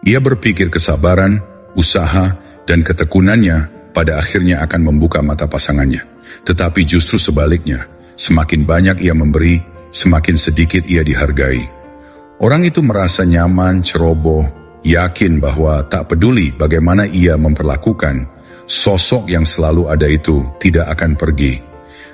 Ia berpikir kesabaran, usaha, dan ketekunannya pada akhirnya akan membuka mata pasangannya. Tetapi justru sebaliknya, semakin banyak ia memberi, semakin sedikit ia dihargai. Orang itu merasa nyaman, ceroboh, yakin bahwa tak peduli bagaimana ia memperlakukan, sosok yang selalu ada itu tidak akan pergi.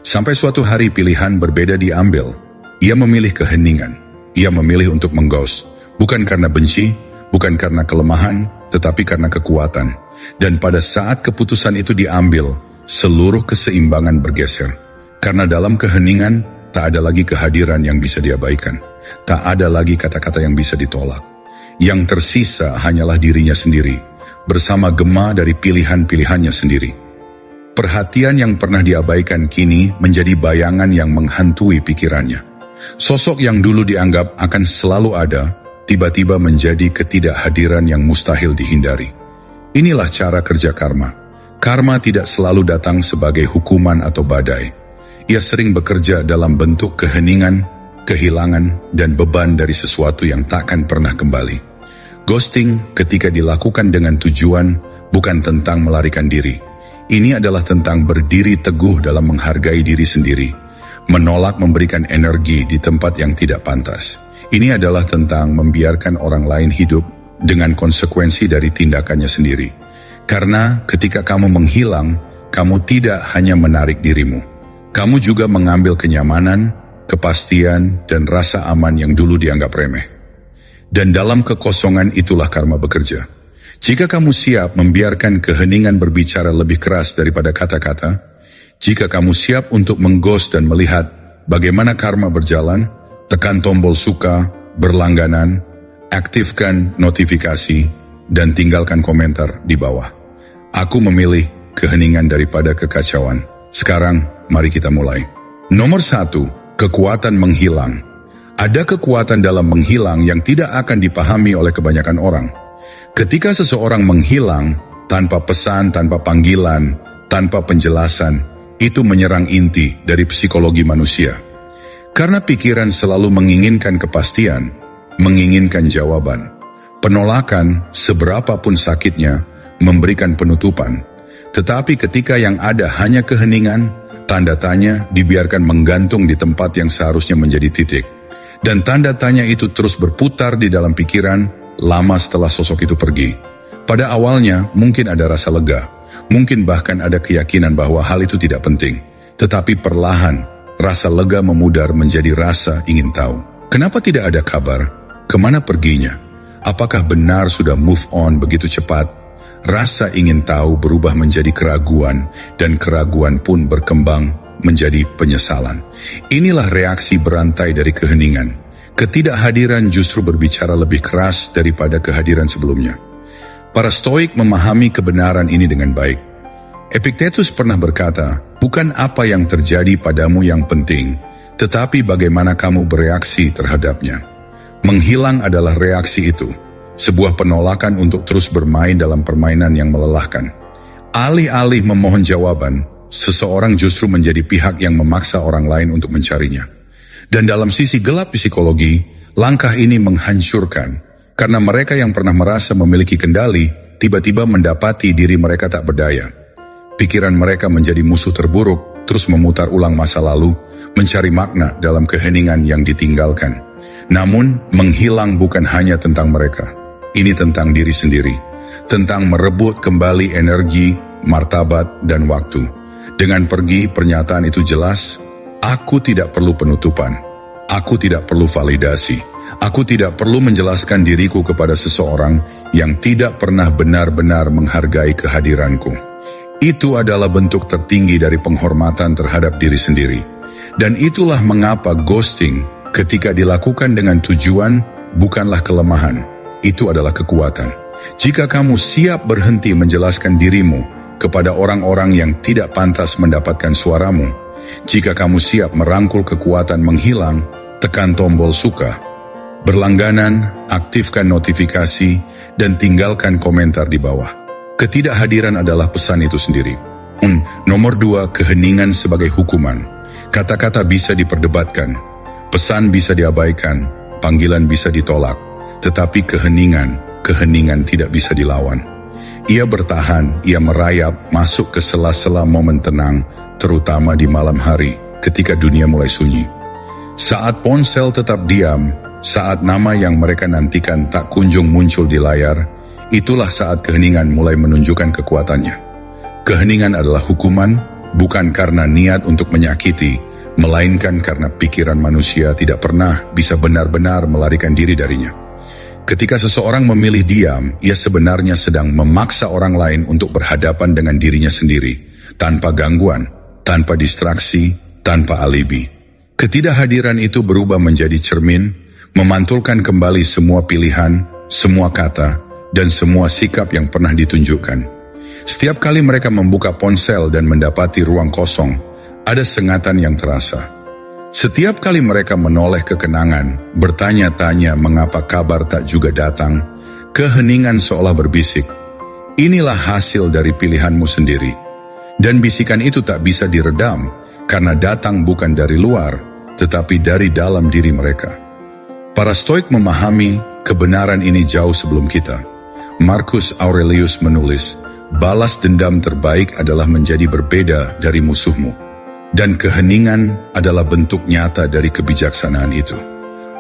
Sampai suatu hari pilihan berbeda diambil. Ia memilih keheningan. Ia memilih untuk mengghost. Bukan karena benci, bukan karena kelemahan, tetapi karena kekuatan. Dan pada saat keputusan itu diambil, seluruh keseimbangan bergeser. Karena dalam keheningan, tak ada lagi kehadiran yang bisa diabaikan. Tak ada lagi kata-kata yang bisa ditolak. Yang tersisa hanyalah dirinya sendiri, bersama gema dari pilihan-pilihannya sendiri. Perhatian yang pernah diabaikan kini menjadi bayangan yang menghantui pikirannya. Sosok yang dulu dianggap akan selalu ada, tiba-tiba menjadi ketidakhadiran yang mustahil dihindari. Inilah cara kerja karma. Karma tidak selalu datang sebagai hukuman atau badai. Ia sering bekerja dalam bentuk keheningan, kehilangan, dan beban dari sesuatu yang takkan pernah kembali. Ghosting ketika dilakukan dengan tujuan bukan tentang melarikan diri. Ini adalah tentang berdiri teguh dalam menghargai diri sendiri, menolak memberikan energi di tempat yang tidak pantas. Ini adalah tentang membiarkan orang lain hidup dengan konsekuensi dari tindakannya sendiri. Karena ketika kamu menghilang, kamu tidak hanya menarik dirimu. Kamu juga mengambil kenyamanan, kepastian, dan rasa aman yang dulu dianggap remeh. Dan dalam kekosongan itulah karma bekerja. Jika kamu siap membiarkan keheningan berbicara lebih keras daripada kata-kata, jika kamu siap untuk mengghost dan melihat bagaimana karma berjalan, tekan tombol suka, berlangganan, aktifkan notifikasi, dan tinggalkan komentar di bawah. Aku memilih keheningan daripada kekacauan. Sekarang, mari kita mulai. Nomor 1, kekuatan menghilang. Ada kekuatan dalam menghilang yang tidak akan dipahami oleh kebanyakan orang. Ketika seseorang menghilang, tanpa pesan, tanpa panggilan, tanpa penjelasan, itu menyerang inti dari psikologi manusia. Karena pikiran selalu menginginkan kepastian, menginginkan jawaban. Penolakan, seberapapun sakitnya, memberikan penutupan. Tetapi ketika yang ada hanya keheningan, tanda tanya dibiarkan menggantung di tempat yang seharusnya menjadi titik. Dan tanda tanya itu terus berputar di dalam pikiran, lama setelah sosok itu pergi. Pada awalnya mungkin ada rasa lega, mungkin bahkan ada keyakinan bahwa hal itu tidak penting. Tetapi perlahan, rasa lega memudar menjadi rasa ingin tahu. Kenapa tidak ada kabar? Kemana perginya? Apakah benar sudah move on begitu cepat? Rasa ingin tahu berubah menjadi keraguan, dan keraguan pun berkembang menjadi penyesalan. Inilah reaksi berantai dari keheningan. Ketidakhadiran justru berbicara lebih keras daripada kehadiran sebelumnya. Para Stoik memahami kebenaran ini dengan baik. Epictetus pernah berkata, bukan apa yang terjadi padamu yang penting, tetapi bagaimana kamu bereaksi terhadapnya. Menghilang adalah reaksi itu, sebuah penolakan untuk terus bermain dalam permainan yang melelahkan. Alih-alih memohon jawaban, seseorang justru menjadi pihak yang memaksa orang lain untuk mencarinya. Dan dalam sisi gelap psikologi, langkah ini menghancurkan, karena mereka yang pernah merasa memiliki kendali, tiba-tiba mendapati diri mereka tak berdaya. Pikiran mereka menjadi musuh terburuk, terus memutar ulang masa lalu, mencari makna dalam keheningan yang ditinggalkan. Namun, menghilang bukan hanya tentang mereka. Ini tentang diri sendiri, tentang merebut kembali energi, martabat, dan waktu. Dengan pergi, pernyataan itu jelas, aku tidak perlu penutupan, aku tidak perlu validasi, aku tidak perlu menjelaskan diriku kepada seseorang yang tidak pernah benar-benar menghargai kehadiranku. Itu adalah bentuk tertinggi dari penghormatan terhadap diri sendiri. Dan itulah mengapa ghosting ketika dilakukan dengan tujuan bukanlah kelemahan, itu adalah kekuatan. Jika kamu siap berhenti menjelaskan dirimu kepada orang-orang yang tidak pantas mendapatkan suaramu, jika kamu siap merangkul kekuatan menghilang, tekan tombol suka, berlangganan, aktifkan notifikasi, dan tinggalkan komentar di bawah. Ketidakhadiran adalah pesan itu sendiri. Nomor 2, keheningan sebagai hukuman. Kata-kata bisa diperdebatkan, pesan bisa diabaikan, panggilan bisa ditolak, tetapi keheningan keheningan tidak bisa dilawan. Ia bertahan, ia merayap masuk ke sela-sela momen tenang, terutama di malam hari ketika dunia mulai sunyi. Saat ponsel tetap diam, saat nama yang mereka nantikan tak kunjung muncul di layar, itulah saat keheningan mulai menunjukkan kekuatannya. Keheningan adalah hukuman, bukan karena niat untuk menyakiti, melainkan karena pikiran manusia tidak pernah bisa benar-benar melarikan diri darinya. Ketika seseorang memilih diam, ia sebenarnya sedang memaksa orang lain untuk berhadapan dengan dirinya sendiri, tanpa gangguan, tanpa distraksi, tanpa alibi. Ketidakhadiran itu berubah menjadi cermin, memantulkan kembali semua pilihan, semua kata, dan semua sikap yang pernah ditunjukkan. Setiap kali mereka membuka ponsel dan mendapati ruang kosong, ada sengatan yang terasa. Setiap kali mereka menoleh ke kenangan, bertanya-tanya mengapa kabar tak juga datang, keheningan seolah berbisik, inilah hasil dari pilihanmu sendiri. Dan bisikan itu tak bisa diredam, karena datang bukan dari luar, tetapi dari dalam diri mereka. Para Stoik memahami kebenaran ini jauh sebelum kita. Marcus Aurelius menulis, balas dendam terbaik adalah menjadi berbeda dari musuhmu. Dan keheningan adalah bentuk nyata dari kebijaksanaan itu.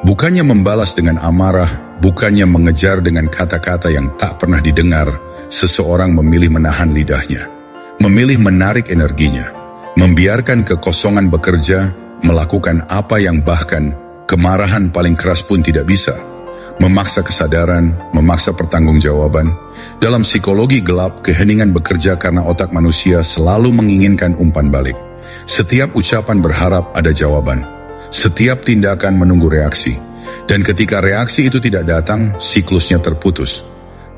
Bukannya membalas dengan amarah, bukannya mengejar dengan kata-kata yang tak pernah didengar, seseorang memilih menahan lidahnya, memilih menarik energinya, membiarkan kekosongan bekerja, melakukan apa yang bahkan kemarahan paling keras pun tidak bisa, memaksa kesadaran, memaksa pertanggungjawaban. Dalam psikologi gelap, keheningan bekerja karena otak manusia selalu menginginkan umpan balik. Setiap ucapan berharap ada jawaban, setiap tindakan menunggu reaksi, dan ketika reaksi itu tidak datang, siklusnya terputus.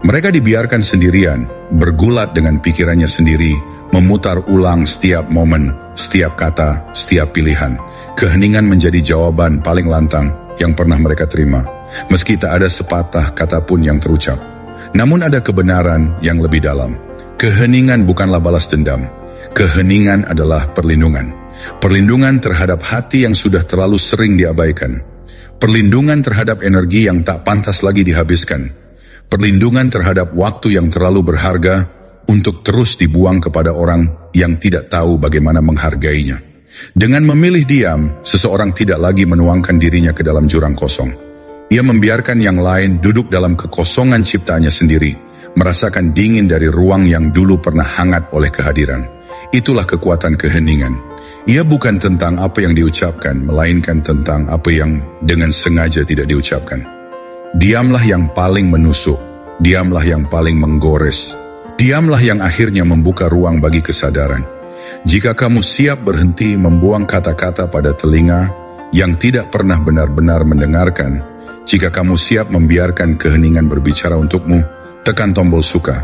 Mereka dibiarkan sendirian, bergulat dengan pikirannya sendiri, memutar ulang setiap momen, setiap kata, setiap pilihan. Keheningan menjadi jawaban paling lantang yang pernah mereka terima, meski tak ada sepatah kata pun yang terucap. Namun ada kebenaran yang lebih dalam. Keheningan bukanlah balas dendam. Keheningan adalah perlindungan. Perlindungan terhadap hati yang sudah terlalu sering diabaikan. Perlindungan terhadap energi yang tak pantas lagi dihabiskan. Perlindungan terhadap waktu yang terlalu berharga untuk terus dibuang kepada orang yang tidak tahu bagaimana menghargainya. Dengan memilih diam, seseorang tidak lagi menuangkan dirinya ke dalam jurang kosong. Ia membiarkan yang lain duduk dalam kekosongan ciptaannya sendiri, merasakan dingin dari ruang yang dulu pernah hangat oleh kehadiran. Itulah kekuatan keheningan. Ia bukan tentang apa yang diucapkan, melainkan tentang apa yang dengan sengaja tidak diucapkan. Diamlah yang paling menusuk, diamlah yang paling menggores, diamlah yang akhirnya membuka ruang bagi kesadaran. Jika kamu siap berhenti membuang kata-kata pada telinga yang tidak pernah benar-benar mendengarkan, jika kamu siap membiarkan keheningan berbicara untukmu, tekan tombol suka.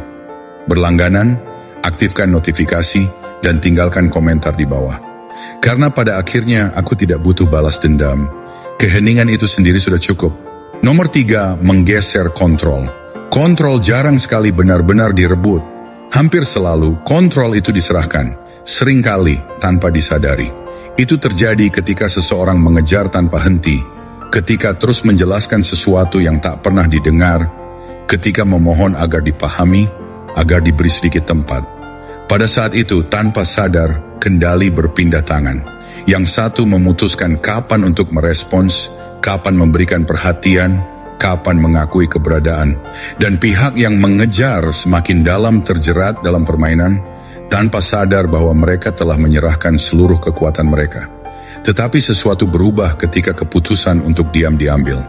Berlangganan, aktifkan notifikasi, dan tinggalkan komentar di bawah. Karena pada akhirnya aku tidak butuh balas dendam. Keheningan itu sendiri sudah cukup. Nomor 3, menggeser kontrol. Kontrol jarang sekali benar-benar direbut. Hampir selalu kontrol itu diserahkan, seringkali tanpa disadari. Itu terjadi ketika seseorang mengejar tanpa henti, ketika terus menjelaskan sesuatu yang tak pernah didengar, ketika memohon agar dipahami, agar diberi sedikit tempat. Pada saat itu, tanpa sadar, kendali berpindah tangan. Yang satu memutuskan kapan untuk merespons, kapan memberikan perhatian, kapan mengakui keberadaan. Dan pihak yang mengejar semakin dalam terjerat dalam permainan, tanpa sadar bahwa mereka telah menyerahkan seluruh kekuatan mereka. Tetapi sesuatu berubah ketika keputusan untuk diam diambil.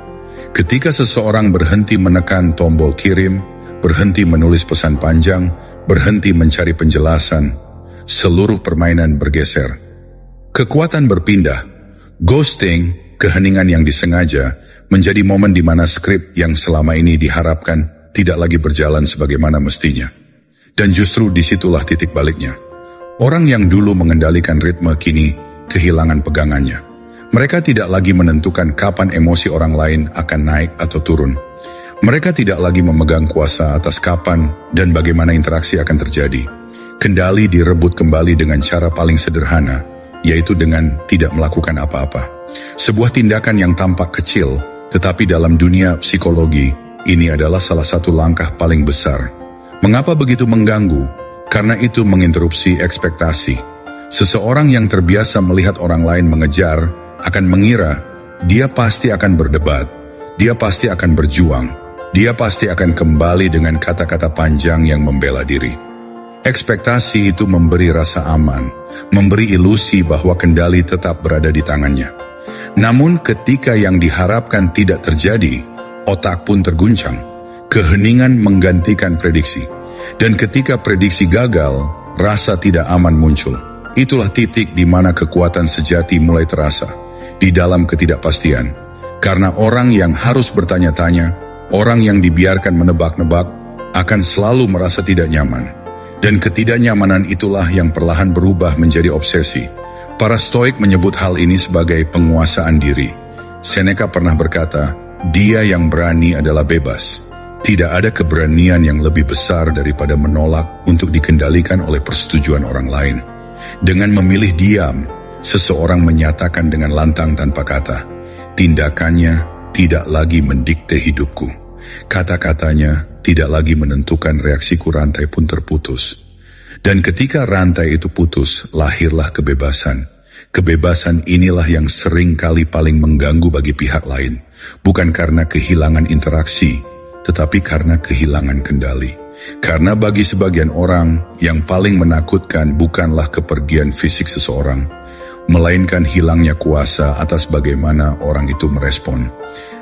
Ketika seseorang berhenti menekan tombol kirim, berhenti menulis pesan panjang, berhenti mencari penjelasan, seluruh permainan bergeser. Kekuatan berpindah, ghosting, keheningan yang disengaja, menjadi momen di mana skrip yang selama ini diharapkan tidak lagi berjalan sebagaimana mestinya. Dan justru disitulah titik baliknya. Orang yang dulu mengendalikan ritme kini kehilangan pegangannya. Mereka tidak lagi menentukan kapan emosi orang lain akan naik atau turun. Mereka tidak lagi memegang kuasa atas kapan dan bagaimana interaksi akan terjadi. Kendali direbut kembali dengan cara paling sederhana, yaitu dengan tidak melakukan apa-apa. Sebuah tindakan yang tampak kecil, tetapi dalam dunia psikologi Ini adalah salah satu langkah paling besar. Mengapa begitu mengganggu? Karena itu menginterupsi ekspektasi. Seseorang yang terbiasa melihat orang lain mengejar akan mengira dia pasti akan berdebat, dia pasti akan berjuang, dia pasti akan kembali dengan kata-kata panjang yang membela diri. Ekspektasi itu memberi rasa aman, memberi ilusi bahwa kendali tetap berada di tangannya. Namun ketika yang diharapkan tidak terjadi, otak pun terguncang. Keheningan menggantikan prediksi. Dan ketika prediksi gagal, rasa tidak aman muncul. Itulah titik di mana kekuatan sejati mulai terasa, di dalam ketidakpastian. Karena orang yang harus bertanya-tanya, orang yang dibiarkan menebak-nebak, akan selalu merasa tidak nyaman. Dan ketidaknyamanan itulah yang perlahan berubah menjadi obsesi. Para Stoik menyebut hal ini sebagai penguasaan diri. Seneca pernah berkata, dia yang berani adalah bebas. Tidak ada keberanian yang lebih besar daripada menolak untuk dikendalikan oleh persetujuan orang lain. Dengan memilih diam, seseorang menyatakan dengan lantang tanpa kata, tindakannya tidak lagi mendikte hidupku. Kata-katanya tidak lagi menentukan reaksiku, rantai pun terputus. Dan ketika rantai itu putus, lahirlah kebebasan. Kebebasan inilah yang sering kali paling mengganggu bagi pihak lain. Bukan karena kehilangan interaksi, tetapi karena kehilangan kendali. Karena bagi sebagian orang, yang paling menakutkan bukanlah kepergian fisik seseorang, melainkan hilangnya kuasa atas bagaimana orang itu merespon.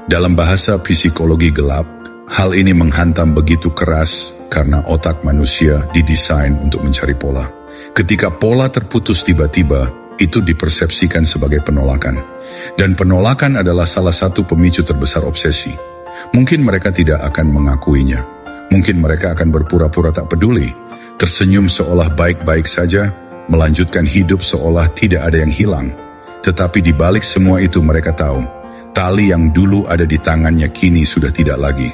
Dalam bahasa psikologi gelap, hal ini menghantam begitu keras karena otak manusia didesain untuk mencari pola. Ketika pola terputus tiba-tiba, itu dipersepsikan sebagai penolakan. Dan penolakan adalah salah satu pemicu terbesar obsesi. Mungkin mereka tidak akan mengakuinya. Mungkin mereka akan berpura-pura tak peduli, tersenyum seolah baik-baik saja, melanjutkan hidup seolah tidak ada yang hilang. Tetapi di balik semua itu mereka tahu, tali yang dulu ada di tangannya kini sudah tidak lagi.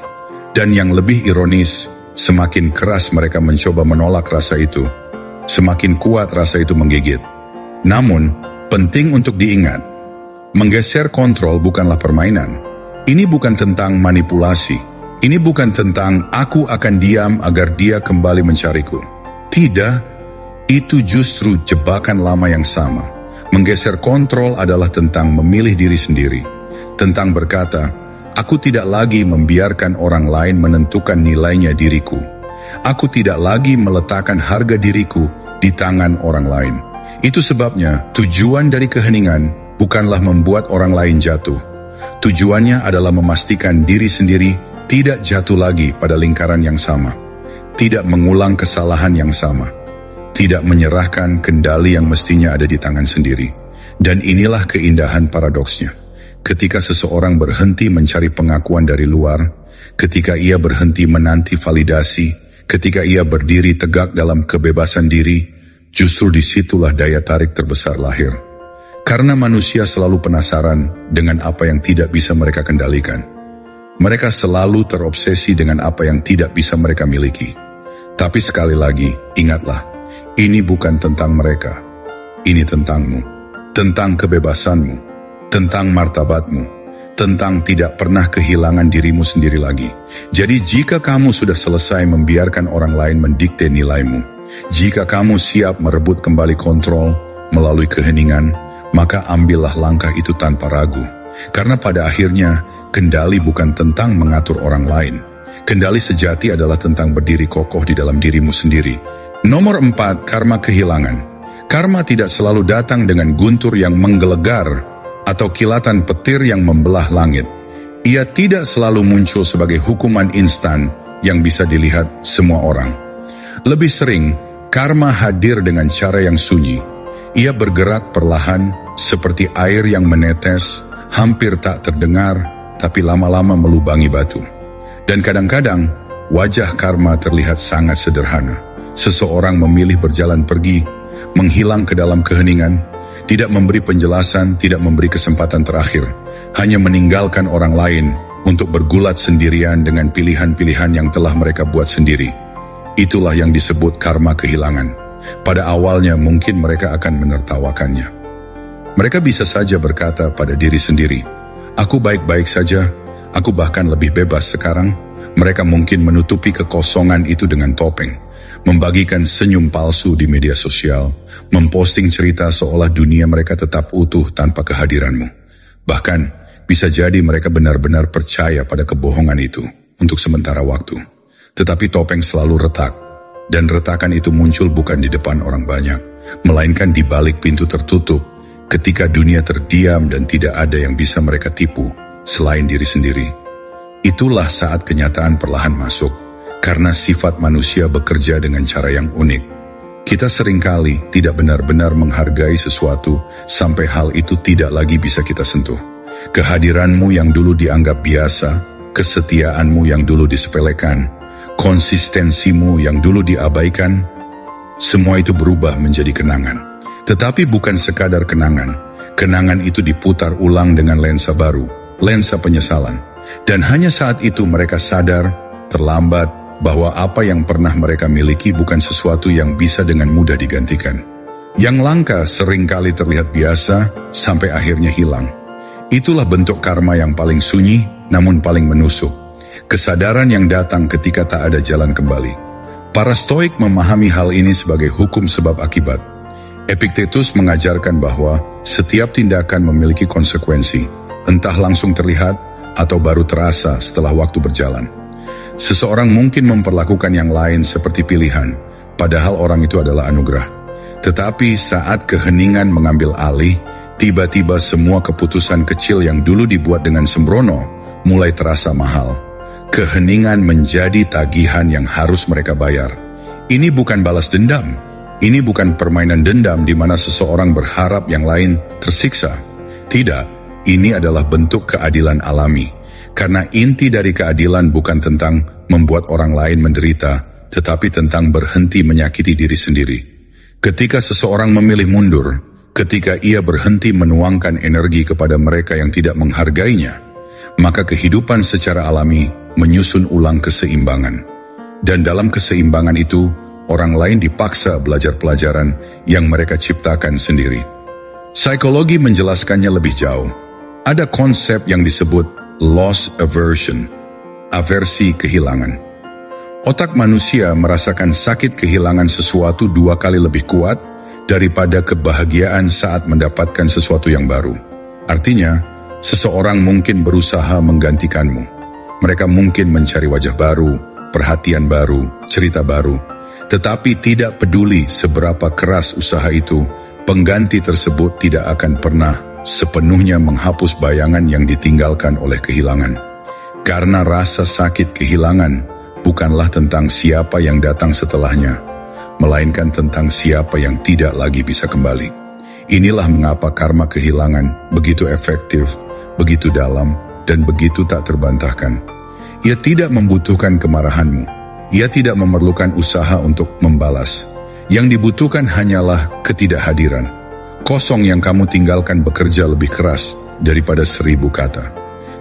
Dan yang lebih ironis, semakin keras mereka mencoba menolak rasa itu, semakin kuat rasa itu menggigit. Namun, penting untuk diingat, menggeser kontrol bukanlah permainan. Ini bukan tentang manipulasi. Ini bukan tentang aku akan diam agar dia kembali mencariku. Tidak, itu justru jebakan lama yang sama. Menggeser kontrol adalah tentang memilih diri sendiri. Tentang berkata, aku tidak lagi membiarkan orang lain menentukan nilainya diriku. Aku tidak lagi meletakkan harga diriku di tangan orang lain. Itu sebabnya tujuan dari keheningan bukanlah membuat orang lain jatuh. Tujuannya adalah memastikan diri sendiri tidak jatuh lagi pada lingkaran yang sama, tidak mengulang kesalahan yang sama, tidak menyerahkan kendali yang mestinya ada di tangan sendiri. Dan inilah keindahan paradoksnya. Ketika seseorang berhenti mencari pengakuan dari luar, ketika ia berhenti menanti validasi, ketika ia berdiri tegak dalam kebebasan diri, justru disitulah daya tarik terbesar lahir. Karena manusia selalu penasaran dengan apa yang tidak bisa mereka kendalikan. Mereka selalu terobsesi dengan apa yang tidak bisa mereka miliki. Tapi sekali lagi, ingatlah, ini bukan tentang mereka. Ini tentangmu, tentang kebebasanmu, tentang martabatmu, tentang tidak pernah kehilangan dirimu sendiri lagi. Jadi jika kamu sudah selesai membiarkan orang lain mendikte nilaimu, jika kamu siap merebut kembali kontrol melalui keheningan, maka ambillah langkah itu tanpa ragu. Karena pada akhirnya, kendali bukan tentang mengatur orang lain. Kendali sejati adalah tentang berdiri kokoh di dalam dirimu sendiri. Nomor 4, karma kehilangan. Karma tidak selalu datang dengan guntur yang menggelegar atau kilatan petir yang membelah langit. Ia tidak selalu muncul sebagai hukuman instan yang bisa dilihat semua orang. Lebih sering, karma hadir dengan cara yang sunyi. Ia bergerak perlahan seperti air yang menetes, hampir tak terdengar, tapi lama-lama melubangi batu. Dan kadang-kadang, wajah karma terlihat sangat sederhana. Seseorang memilih berjalan pergi, menghilang ke dalam keheningan, tidak memberi penjelasan, tidak memberi kesempatan terakhir, hanya meninggalkan orang lain untuk bergulat sendirian dengan pilihan-pilihan yang telah mereka buat sendiri. Itulah yang disebut karma kehilangan. Pada awalnya mungkin mereka akan menertawakannya. Mereka bisa saja berkata pada diri sendiri, aku baik-baik saja, Aku bahkan lebih bebas sekarang. Mereka mungkin menutupi kekosongan itu dengan topeng, membagikan senyum palsu di media sosial, memposting cerita seolah dunia mereka tetap utuh tanpa kehadiranmu. Bahkan, bisa jadi mereka benar-benar percaya pada kebohongan itu untuk sementara waktu. Tetapi topeng selalu retak, dan retakan itu muncul bukan di depan orang banyak, melainkan di balik pintu tertutup, ketika dunia terdiam dan tidak ada yang bisa mereka tipu selain diri sendiri. Itulah saat kenyataan perlahan masuk, karena sifat manusia bekerja dengan cara yang unik. Kita seringkali tidak benar-benar menghargai sesuatu sampai hal itu tidak lagi bisa kita sentuh. Kehadiranmu yang dulu dianggap biasa, kesetiaanmu yang dulu disepelekan, konsistensimu yang dulu diabaikan, semua itu berubah menjadi kenangan. Tetapi bukan sekadar kenangan. Kenangan itu diputar ulang dengan lensa baru, lensa penyesalan. Dan hanya saat itu mereka sadar, terlambat, bahwa apa yang pernah mereka miliki bukan sesuatu yang bisa dengan mudah digantikan. Yang langka seringkali terlihat biasa, sampai akhirnya hilang. Itulah bentuk karma yang paling sunyi, namun paling menusuk. Kesadaran yang datang ketika tak ada jalan kembali. Para Stoik memahami hal ini sebagai hukum sebab akibat. Epictetus mengajarkan bahwa setiap tindakan memiliki konsekuensi, entah langsung terlihat, atau baru terasa setelah waktu berjalan. Seseorang mungkin memperlakukan yang lain seperti pilihan, padahal orang itu adalah anugerah. Tetapi saat keheningan mengambil alih, tiba-tiba semua keputusan kecil yang dulu dibuat dengan sembrono mulai terasa mahal. Keheningan menjadi tagihan yang harus mereka bayar. Ini bukan balas dendam. Ini bukan permainan dendam di mana seseorang berharap yang lain tersiksa. Tidak. Ini adalah bentuk keadilan alami, karena inti dari keadilan bukan tentang membuat orang lain menderita, tetapi tentang berhenti menyakiti diri sendiri. Ketika seseorang memilih mundur, ketika ia berhenti menuangkan energi kepada mereka yang tidak menghargainya, maka kehidupan secara alami menyusun ulang keseimbangan. Dan dalam keseimbangan itu, orang lain dipaksa belajar pelajaran yang mereka ciptakan sendiri. Psikologi menjelaskannya lebih jauh. Ada konsep yang disebut loss aversion, aversi kehilangan. Otak manusia merasakan sakit kehilangan sesuatu 2 kali lebih kuat daripada kebahagiaan saat mendapatkan sesuatu yang baru. Artinya, seseorang mungkin berusaha menggantikanmu. Mereka mungkin mencari wajah baru, perhatian baru, cerita baru. Tetapi tidak peduli seberapa keras usaha itu, pengganti tersebut tidak akan pernah sepenuhnya menghapus bayangan yang ditinggalkan oleh kehilangan. Karena rasa sakit kehilangan bukanlah tentang siapa yang datang setelahnya, melainkan tentang siapa yang tidak lagi bisa kembali. Inilah mengapa karma kehilangan begitu efektif, begitu dalam, dan begitu tak terbantahkan. Ia tidak membutuhkan kemarahanmu. Ia tidak memerlukan usaha untuk membalas. Yang dibutuhkan hanyalah ketidakhadiran. Kosong yang kamu tinggalkan bekerja lebih keras daripada 1000 kata.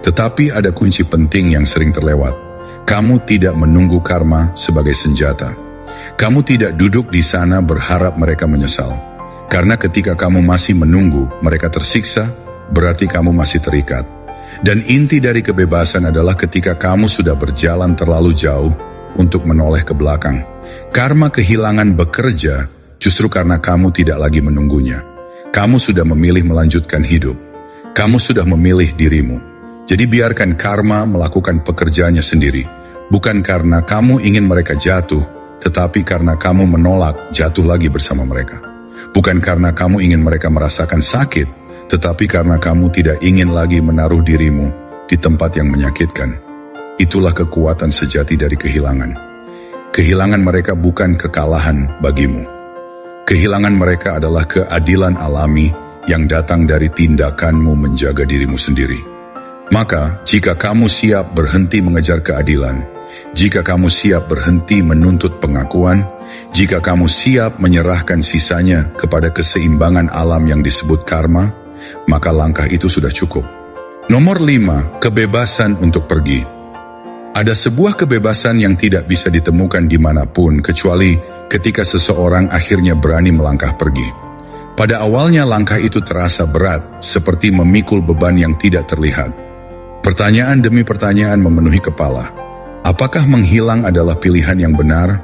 Tetapi ada kunci penting yang sering terlewat. Kamu tidak menunggu karma sebagai senjata. Kamu tidak duduk di sana berharap mereka menyesal. Karena ketika kamu masih menunggu mereka tersiksa, berarti kamu masih terikat. Dan inti dari kebebasan adalah ketika kamu sudah berjalan terlalu jauh untuk menoleh ke belakang. Karma kehilangan bekerja justru karena kamu tidak lagi menunggunya. Kamu sudah memilih melanjutkan hidup. Kamu sudah memilih dirimu. Jadi biarkan karma melakukan pekerjaannya sendiri. Bukan karena kamu ingin mereka jatuh, tetapi karena kamu menolak jatuh lagi bersama mereka. Bukan karena kamu ingin mereka merasakan sakit, tetapi karena kamu tidak ingin lagi menaruh dirimu di tempat yang menyakitkan. Itulah kekuatan sejati dari kehilangan. Kehilangan mereka bukan kekalahan bagimu. Kehilangan mereka adalah keadilan alami yang datang dari tindakanmu menjaga dirimu sendiri. Maka, jika kamu siap berhenti mengejar keadilan, jika kamu siap berhenti menuntut pengakuan, jika kamu siap menyerahkan sisanya kepada keseimbangan alam yang disebut karma, maka langkah itu sudah cukup. Nomor 5, kebebasan untuk pergi. Ada sebuah kebebasan yang tidak bisa ditemukan dimanapun kecuali ketika seseorang akhirnya berani melangkah pergi. Pada awalnya langkah itu terasa berat, seperti memikul beban yang tidak terlihat. Pertanyaan demi pertanyaan memenuhi kepala. Apakah menghilang adalah pilihan yang benar?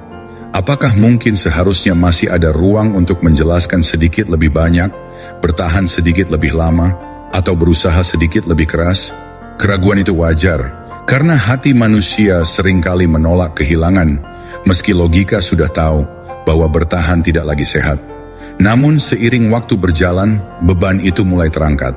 Apakah mungkin seharusnya masih ada ruang untuk menjelaskan sedikit lebih banyak, bertahan sedikit lebih lama, atau berusaha sedikit lebih keras? Keraguan itu wajar, karena hati manusia seringkali menolak kehilangan, meski logika sudah tahu bahwa bertahan tidak lagi sehat. Namun seiring waktu berjalan, beban itu mulai terangkat.